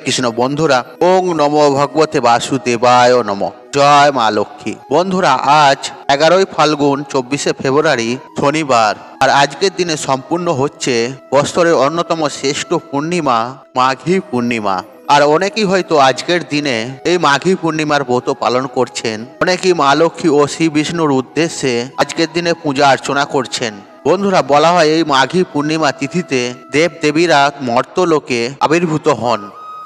কৃষ্ণ বন্ধুরা, ওং নমো ভগবতে বাসুদেবায় নমঃ। জয় মা লক্ষ্মী। বন্ধুরা, আজ 11ই ফাল্গুন 24শে ফেব্রুয়ারি শনিবার, আর আজকের দিনে সম্পূর্ণ হচ্ছে বৎসরের অন্যতম শ্রেষ্ঠ পূর্ণিমা মাঘী পূর্ণিমা। আর অনেকেই হয়তো আজকের দিনে এই মাঘী পূর্ণিমার ব্রত পালন করছেন। অনেকেই মা লক্ষ্মী ও শ্রী বিষ্ণুর উদ্দেশ্যে আজকের দিনে পূজা অর্চনা করছেন। বন্ধুরা, বলা হয় এই মাঘী পূর্ণিমা তিথিতে দেব দেবীরা মর্তলোকে আবির্ভূত হন,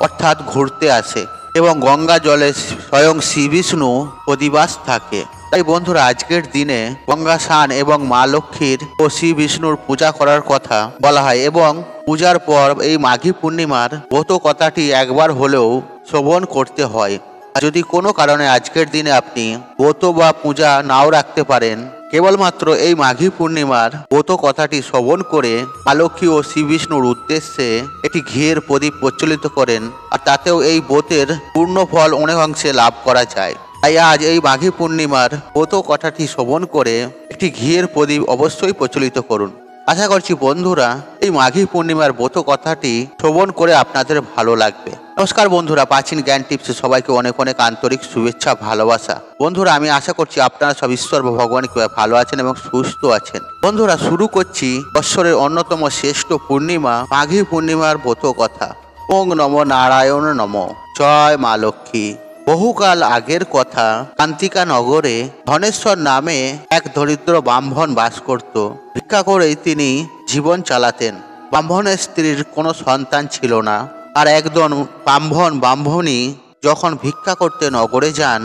অর্থাৎ ঘুরতে আসে, এবং গঙ্গা জলে স্বয়ং শ্রী বিষ্ণু অধিবাস থাকে। তাই বন্ধুরা, আজকের দিনে গঙ্গা স্নান এবং মা লক্ষ্মীর ও শ্রী বিষ্ণুর পূজা করার কথা বলা হয়, এবং পূজার পর এই মাঘী পূর্ণিমার ব্রত কথাটি একবার হলেও শ্রবণ করতে হয়। যদি কোনো কারণে আজকের দিনে আপনি ব্রত বা পূজা নাও রাখতে পারেন, কেবলমাত্র এই মাঘী পূর্ণিমার ব্রত কথাটি শ্রবণ করে মা লক্ষ্মী ও শ্রী বিষ্ণুর উদ্দেশ্যে একটি ঘিয়ের প্রদীপ প্রজ্বলিত করেন, আর তাতেও এই ব্রতের পূর্ণ ফল অনেক অংশে লাভ করা যায়। তাই আজ এই মাঘী পূর্ণিমার ব্রত কথাটি শ্রবণ করে একটি ঘিয়ের প্রদীপ অবশ্যই প্রচলিত করুন। আশা করছি বন্ধুরা, এই মাঘী পূর্ণিমার ব্রত কথাটি শ্রবণ করে আপনাদের ভালো লাগবে। নমস্কার বন্ধুরা, প্রাচীন জ্ঞান টিপসে সবাইকে অনেক অনেক আন্তরিক শুভেচ্ছা, ভালোবাসা। বন্ধুরা, আমি আশা করছি আপনারা সব ঈশ্বর বা ভগবানকে ভালো আছেন এবং সুস্থ আছেন। বন্ধুরা, শুরু করছি বৎসরের অন্যতম শ্রেষ্ঠ পূর্ণিমা মাঘী পূর্ণিমার ব্রত কথা। ওং নমো নারায়ণ নমঃ। জয় মা লক্ষ্মী। বহুকাল আগের কথা, কান্তিকা নগরে ধনেশ্বর নামে এক দরিদ্র ব্রাহ্মণ বাস করত। ভিক্ষা করেই তিনি জীবন চালাতেন। ব্রাহ্মণের স্ত্রীর কোনো সন্তান ছিল না। আর একজন ব্রাহ্মণী যখন ভিক্ষা করতে নগরে যান,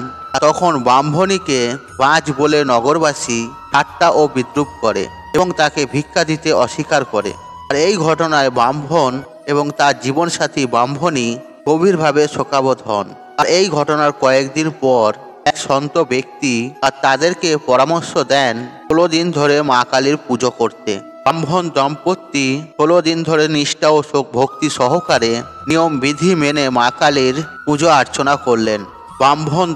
তখন ব্রাহ্মণীকে বাজ বলে নগরবাসী ঠাট্টা ও বিদ্রূপ করে এবং তাকে ভিক্ষা দিতে অস্বীকার করে। আর এই ঘটনায় ব্রাহ্মণ এবং তার জীবনসাথী ব্রাহ্মণী গভীরভাবে শোকাবহ হন। আর এই ঘটনার কয়েকদিন পর এক সন্ত ব্যক্তি আর তাদেরকে পরামর্শ দেন 16 দিন ধরে মা কালীর পুজো করতে। ব্রাহ্মণ দম্পতি 16 দিন ধরে নিষ্ঠা ও ভক্তি সহকারে নিয়ম বিধি মেনে মা কালীর পুজো অর্চনা করলেন। ব্রাহ্মণ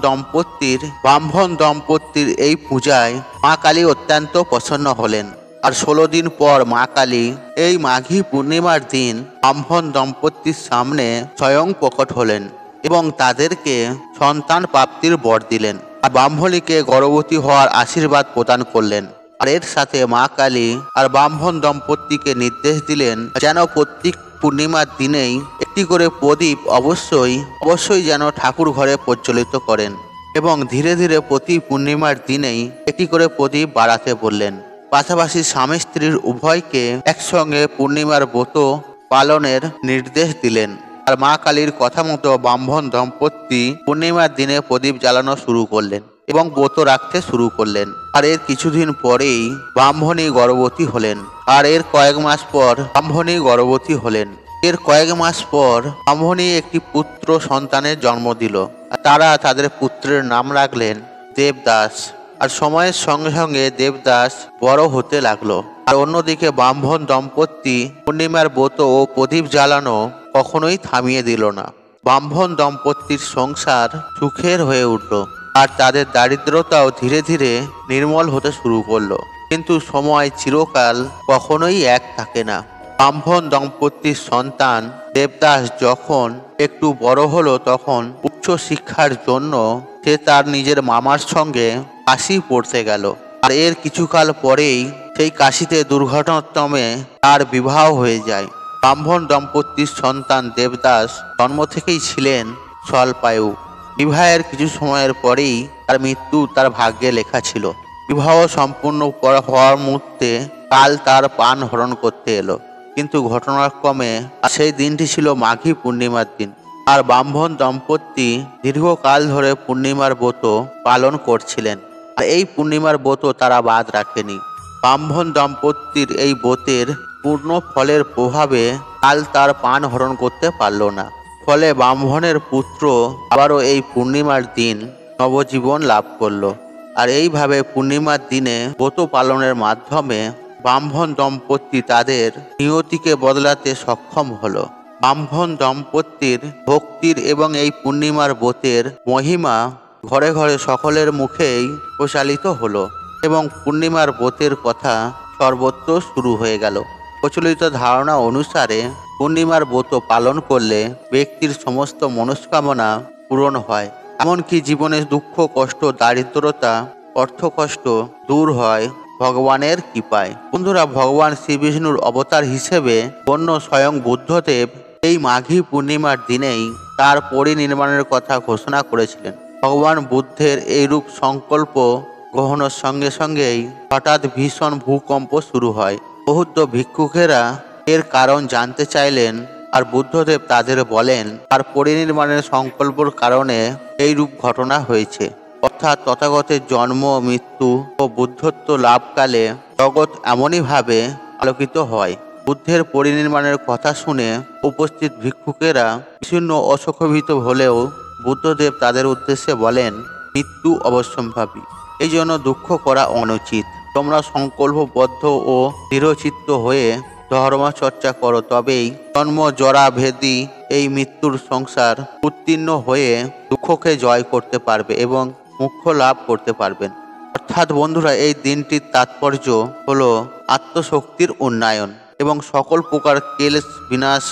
দম্পতির এই পূজায় মা কালী অত্যন্ত প্রসন্ন হলেন। আর 16 দিন পর মা কালী এই মাঘী পূর্ণিমার দিন ব্রাহ্মণ দম্পতির সামনে স্বয়ং প্রকট হলেন এবং তাদেরকে সন্তান প্রাপ্তির বর দিলেন, আর ব্রাহ্মণীকে গর্ভবতী হওয়ার আশীর্বাদ প্রদান করলেন। আর এর সাথে মা কালী আর ব্রাহ্মণ দম্পতিকে নির্দেশ দিলেন যেন প্রত্যেক পূর্ণিমার দিনেই একটি করে প্রদীপ অবশ্যই যেন ঠাকুর ঘরে প্রজ্বলিত করেন, এবং ধীরে ধীরে প্রতি পূর্ণিমার দিনেই একটি করে প্রদীপ বাড়াতে বললেন। পাশাপাশি স্বামী স্ত্রীর উভয়কে একসঙ্গে পূর্ণিমার ব্রত পালনের নির্দেশ দিলেন। আর মা কালীর কথা মতো ব্রাহ্মণ দম্পতি পূর্ণিমার দিনে প্রদীপ জ্বালানো শুরু করলেন এবং ব্রত রাখতে শুরু করলেন। আর এর কিছুদিন পরেই ব্রাহ্মণী গর্ভবতী হলেন। এর কয়েক মাস পর ব্রাহ্মণী একটি পুত্র সন্তানের জন্ম দিল। তারা তাদের পুত্রের নাম রাখলেন দেবদাস। আর সময়ের সঙ্গে সঙ্গে দেবদাস বড় হতে লাগলো। আর অন্যদিকে ব্রাহ্মণ দম্পতি পূর্ণিমার ব্রত ও প্রদীপ জ্বালানো কখনোই থামিয়ে দিল না। ব্রাহ্মণ দম্পতির সংসার সুখের হয়ে উঠল, আর তাদের দারিদ্রতাও ধীরে ধীরে নির্মল হতে শুরু করলো। কিন্তু সময় চিরকাল কখনোই এক থাকে না। ব্রাহ্মণ দম্পতির সন্তান দেবদাস যখন একটু বড় হলো, তখন উচ্চ শিক্ষার জন্য সে তার নিজের মামার সঙ্গে কাশি পড়তে গেল। আর এর কিছুকাল পরেই সেই কাশিতে দুর্ঘটনাক্রমে তার বিবাহ হয়ে যায়। ব্রাহ্মণ দম্পতির সন্তান দেবদাস জন্ম থেকেই ছিলেন স্বল্পায়ু। বিবাহের কিছু সময়ের পরেই তার মৃত্যু তার ভাগ্যে লেখা ছিল। বিবাহ সম্পূর্ণ হওয়ার মুহূর্তে কাল তার প্রাণ হরণ করতে এলো। কিন্তু ঘটনাক্রমে সেই দিনটি ছিল মাঘী পূর্ণিমার দিন। আর ব্রাহ্মণ দম্পতি দীর্ঘকাল ধরে পূর্ণিমার ব্রত পালন করছিলেন। আর এই পূর্ণিমার ব্রত তারা বাদ রাখেনি। ব্রাহ্মণ দম্পতির এই ব্রতের পূর্ণ ফলের প্রভাবে কাল তার প্রাণ হরণ করতে পারল না। ফলে ব্রাহ্মণের পুত্র আবারও এই পূর্ণিমার দিন নবজীবন লাভ করল। আর এইভাবে পূর্ণিমার দিনে ব্রত পালনের মাধ্যমে ব্রাহ্মণ দম্পতি তাদের নিয়তিকে বদলাতে সক্ষম হলো। ব্রাহ্মণ দম্পতির ভক্তির এবং এই পূর্ণিমার ব্রতের মহিমা ঘরে ঘরে সকলের মুখেই প্রচালিত হলো, এবং পূর্ণিমার ব্রতের কথা সর্বত্র শুরু হয়ে গেল। প্রচলিত ধারণা অনুসারে পূর্ণিমার ব্রত পালন করলে ব্যক্তির সমস্ত মনস্কামনা পূরণ হয়, এমনকি জীবনের দুঃখ, কষ্ট, দারিদ্রতা, অর্থকষ্ট দূর হয় ভগবানের কৃপায়। বন্ধুরা, ভগবান শ্রীবিষ্ণুর অবতার হিসেবে গণ্য স্বয়ং বুদ্ধদেব এই মাঘী পূর্ণিমার দিনেই তার পরিনির্মাণের কথা ঘোষণা করেছিলেন। ভগবান বুদ্ধের এইরূপ সংকল্প গ্রহণের সঙ্গে সঙ্গেই হঠাৎ ভীষণ ভূকম্প শুরু হয়। বৌদ্ধ ভিক্ষুকেরা এর কারণ জানতে চাইলেন, আর বুদ্ধদেব তাদের বলেন তার পরিনির্মাণের সংকল্পের কারণে এইরূপ ঘটনা হয়েছে। অর্থাৎ তথাগতের জন্ম, মৃত্যু ও বুদ্ধত্ব লাভকালে জগৎ এমনইভাবে আলোকিত হয়। বুদ্ধের পরিনির্মাণের কথা শুনে উপস্থিত ভিক্ষুকেরা বিষণ্ণ ও শোকভিত হলেও বুদ্ধদেব তাদের উদ্দেশ্যে বলেন, মৃত্যু অবশ্যম্ভাবী, এই জন্য দুঃখ করা অনুচিত। তোমরা সংকল্পবদ্ধ ও দৃঢ়চিত্ত হয়ে ধর্মচর্চা করো, তবেই জন্ম জরা ভেদি এই মৃত্যুর সংসার উত্তীর্ণ হয়ে দুঃখকে জয় করতে পারবে এবং মোক্ষ লাভ করতে পারবেন। অর্থাৎ বন্ধুরা, এই দিনটির তাৎপর্য হলো আত্মশক্তির উন্নয়ন এবং সকল প্রকার ক্লেশ বিনাশ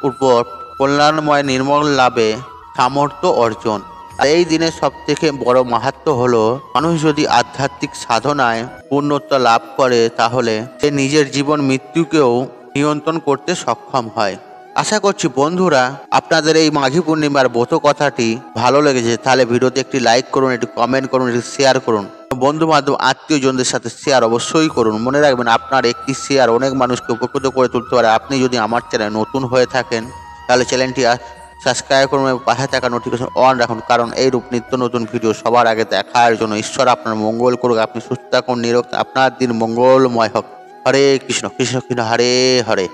উপর কল্যাণময় নির্মল লাভে সামর্থ্য অর্জন। আর এই দিনের সব থেকে বড় মাহাত্ম্য হলো, মানুষ যদি আধ্যাত্মিক সাধনায় পূর্ণতা লাভ করে তাহলে সে নিজের জীবন মৃত্যুকেও নিয়ন্ত্রণ করতে সক্ষম হয়। আশা করছি বন্ধুরা আপনাদের এই মাঘী পূর্ণিমার ব্রত কথাটি ভালো লেগেছে। তাহলে ভিডিওতে একটি লাইক করুন, একটি কমেন্ট করুন, একটি শেয়ার করুন, বন্ধু বান্ধব আত্মীয়জনদের সাথে শেয়ার অবশ্যই করুন। মনে রাখবেন, আপনার একটি শেয়ার অনেক মানুষকে উপকৃত করে তুলতে পারে। আপনি যদি আমার চ্যানেল নতুন হয়ে থাকেন তাহলে চ্যানেলটি সাবস্ক্রাইব করুন এবং পাশে থাকা নোটিফিকেশন অন রাখুন, কারণ এইরূপ নিত্য নতুন ভিডিও সবার আগে দেখার জন্য। ঈশ্বর আপনার মঙ্গল করুক, আপনি সুস্থ থাকুন, নিরোগ, আপনার দিন মঙ্গলময় হোক। হরে কৃষ্ণ কৃষ্ণ কৃষ্ণ হরে হরে।